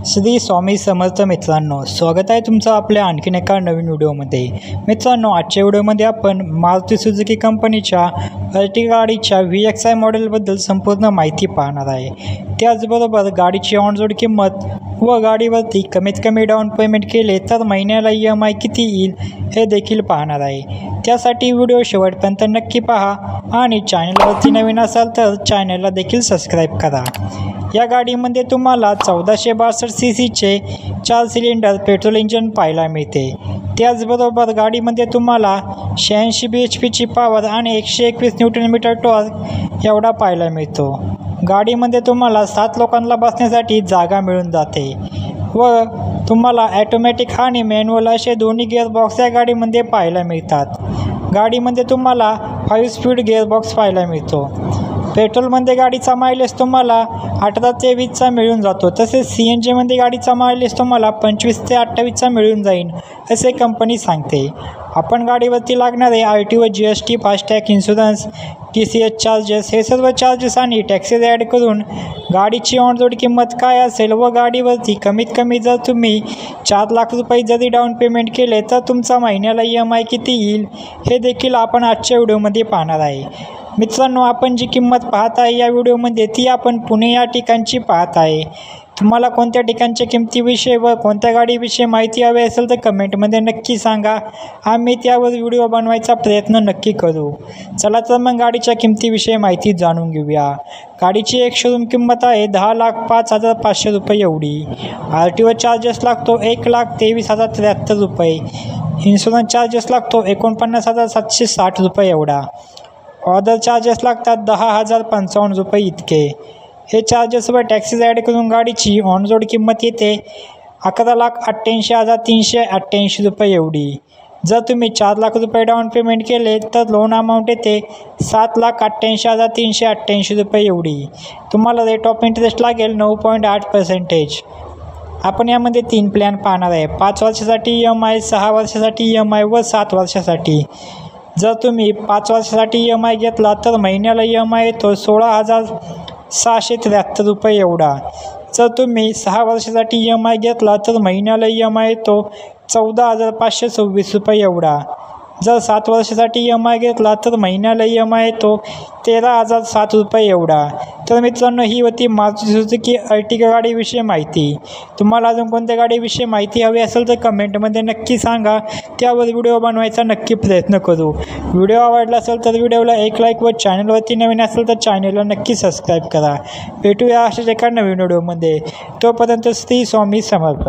श्री स्वामी समर्थ मित्रांनो, स्वागत आहे तुमचं आपल्या आणखीन एका नवीन व्हिडिओमध्ये। मित्रांनो, आजच्या व्हिडिओमध्ये आपण मारुती सुझुकी कंपनीच्या अर्टिगा गाडीच्या VXI मॉडेलबद्दल संपूर्ण माहिती पाहणार आहे। त्याचबरोबर गाडीची ऑन रोड किंमत व गाडीवरती कमीत कमी डाऊन पेमेंट केले तर महिन्याला EMI किती येईल हे देखील पाहणार आहे। त्यासाठी व्हिडिओ शेवटपर्यंत नक्की पहा आणि चॅनलवरती नवीन असाल तर चॅनलला देखील सबस्क्राईब करा। या गाडीमध्ये तुम्हाला 1462 सीसीचे 4 सिलेंडर पेट्रोल इंजिन पाहायला मिळते। त्याचबरोबर गाडीमध्ये तुम्हाला 86 BHPची पॉवर आणि 121 न्यूटन मीटर टॉर्क एवढा पाहायला मिळतो। गाडीमध्ये तुम्हाला 7 लोकांना बसण्यासाठी जागा मिळून जाते व तुम्हाला ॲटोमॅटिक आणि मॅन्युअल असे दोन्ही गिअरबॉक्स या गाडीमध्ये पाहायला मिळतात। गाडीमध्ये तुम्हाला 5 स्पीड गिअरबॉक्स पाहायला मिळतो। पेट्रोलमध्ये गाडीचा मायलेज तुम्हाला 18 ते 20चा मिळून जातो, तसेच CNGमध्ये गाडीचा मायलेज तुम्हाला 25 ते 28चा मिळून जाईल असे कंपनी सांगते। आपण गाडीवरती लागणारे RTO, GST, FASTag, insurance, TCS charges हे सर्व चार्जेस आणि टॅक्सेस ॲड करून गाडीची ऑन रोड किंमत काय असेल व गाडीवरती कमीत कमी जर तुम्ही 4 लाख रुपये जरी डाऊन पेमेंट केले तर तुमचा महिन्याला EMI किती येईल हे देखील आपण आजच्या व्हिडिओमध्ये पाहणार आहे। मित्रांनो, आपण जी किंमत पाहत आहे या व्हिडिओमध्ये ती आपण पुणे या ठिकाणची पाहत आहे। तुम्हाला कोणत्या ठिकाणच्या किमतीविषयी व कोणत्या गाडीविषयी माहिती हवी असेल तर कमेंटमध्ये नक्की सांगा, आम्ही त्यावर व्हिडिओ बनवायचा प्रयत्न नक्की करू। चला तर मग गाडीच्या किमतीविषयी माहिती जाणून घेऊया। गाडीची एक शोरूम किंमत आहे 10,05,500 रुपये एवढी। RTO चार्जेस लागतो 1,23,073 रुपये। इन्शुरन्स चार्जेस लागतो 49,760 रुपये एवढा। ऑर्डर चार्जेस लागतात 10,055 रुपये इतके। हे चार्जेस व टॅक्सीज ॲड करून गाडीची ऑन रोड किंमत येते 11,88,388 रुपये एवढी। जर तुम्ही 4 लाख रुपये डाऊन पेमेंट केले तर लोन अमाऊंट येते 7,88,388 रुपये एवढी। तुम्हाला रेट ऑफ इंटरेस्ट लागेल 9.8%। आपण यामध्ये 3 प्लॅन पाहणार आहे, 5 वर्षासाठी EMI, 6 वर्षासाठी EMI व 7 वर्षासाठी। जर तुम्ही 5 वर्षासाठी EMI घेतला तर महिन्याला EMI येतो 16,673 रुपये एवढा। जर तुम्ही 6 वर्षासाठी EMI घेतला तर महिन्याला EMI येतो 14,526 रुपये एवढा। जर 7 वर्षासाठी EMI घेतला तर महिन्याला EMI येतो 13,007 रुपये एवढा। तर मित्रांनो, ही होती मारुती सुझुकी अर्टिगा गाडीविषयी माहिती। तुम्हाला अजून कोणत्या गाडीविषयी माहिती हवी असेल तर कमेंटमध्ये नक्की सांगा, त्यावर व्हिडिओ बनवायचा नक्की प्रयत्न करू। व्हिडिओ आवडला असेल तर व्हिडिओला एक लाईक व चॅनलवरती नवीन असेल तर चॅनलला नक्की सबस्क्राईब करा। भेटूया अशाच एका नवीन व्हिडिओमध्ये, तोपर्यंत श्री स्वामी समर्थ।